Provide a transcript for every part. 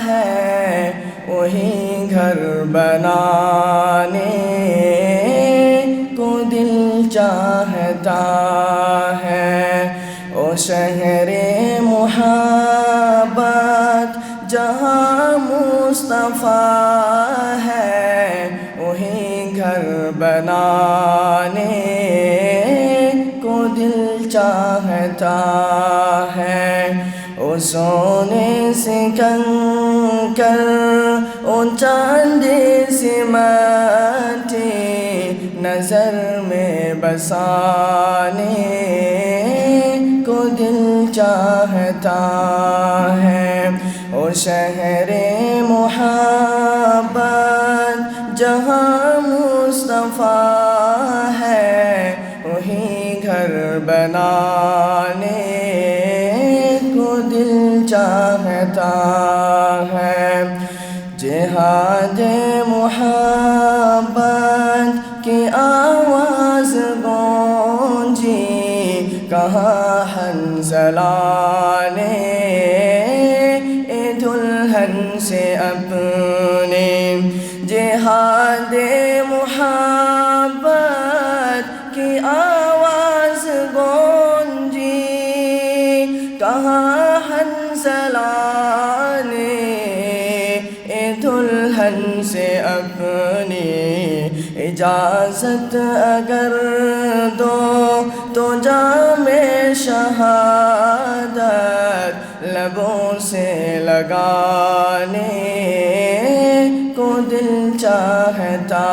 ہے وہی گھر بنانے کو دل چاہتا ہے۔ او شہر محبت جہاں مصطفیٰ ہے وہی گھر بنانے کو دل چاہتا ہے۔ او سونے سے کنکر او چاندی سے مٹی نظر میں بسانے کو دل چاہتا ہے۔ او شہر محبت جہاں مصطفیٰ ہے وہی گھر بنانے کو دل چاہتا ہے۔ جہاد محبت کی آواز گونجی کہاں حنظلہ نے دلہن سے اپنے۔ جہاد محبت کی آواز گونجی کہاں حنظلہ نے دلہن سے اپنی۔ اجازت اگر دو تو جام شہادت لبوں سے لگانے کو دل چاہتا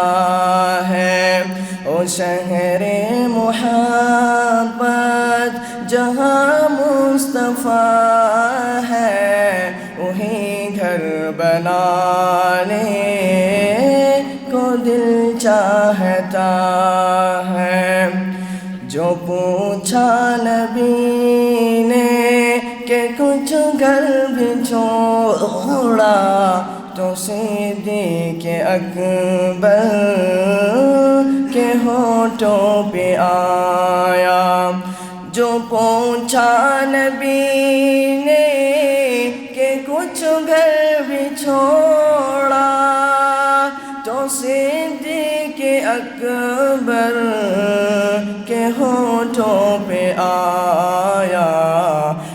ہے۔ او شہر محبت جہاں مصطفیٰ ہے وہی گھر بنانے کو دل چاہتا ہے۔ جو پوچھا نبی نے کہ کچھ گھر بھی چھوڑا تو صدیق اکبر کے ہونٹوں پہ آیا۔ جو پوچھا نبی نے کہ کچھ گھر بھی چھوڑا تو صدیق اکبر کے ہونٹوں پہ آیا۔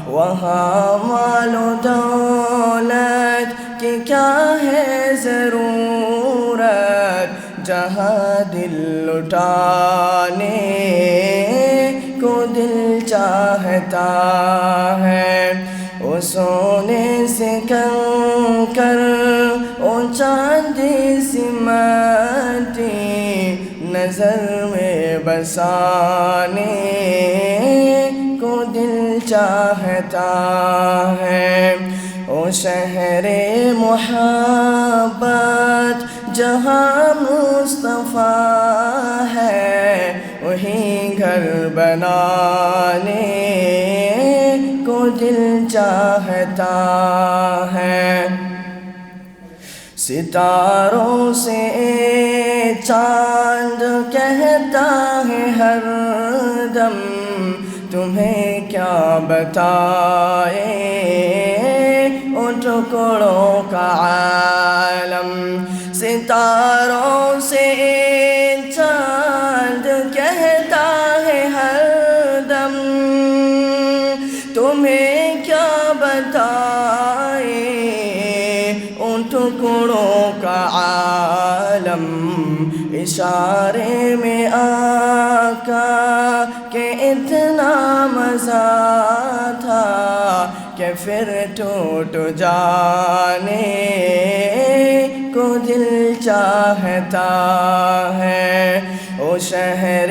وہاں مال و دولت کی کیا ہے ضرورت جہاں دل لٹانے کو دل چاہتا ہے۔ او سونے سے کنکر او چاندی سے مٹی نظر میں بسانے کو دل چاہتا ہے۔ او شہر محبت جہاں مصطفیٰ ہے وہی گھر بنانے کو دل چاہتا ہے۔ ستاروں سے چاند کہتا ہے ہر دم تمہیں کیا بتائے او ٹکڑوں کا عالم۔ ستاروں سے چاند کہتا ہے ہر دم تمہیں کیا بتائے ان ٹکڑوں کا عالم۔ اشارے میں آقا کہ اتنا مزہ تھا کہ پھر ٹوٹ جانے کو دل چاہتا ہے۔ او شہر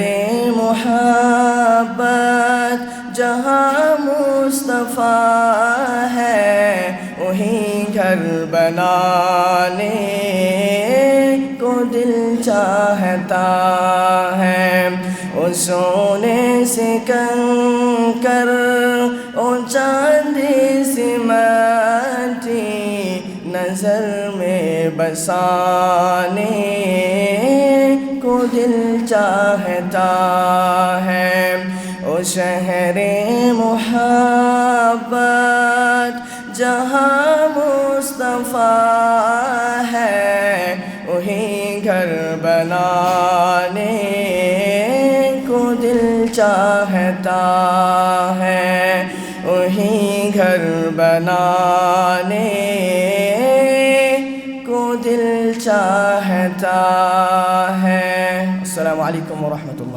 محبت جہاں مصطفیٰ ہے وہی گھر بنانے کو دل چاہتا ہے۔ او سونے سے کنکر او چاندی سے مٹی نظر میں بسانے کو دل چاہتا ہے۔ او شہر محبت جہاں مصطفیٰ صفا ہے وہیں گھر بنانے کو دل چاہتا ہے، وہیں گھر بنانے کو دل چاہتا ہے۔ السلام علیکم ورحمۃ اللہ۔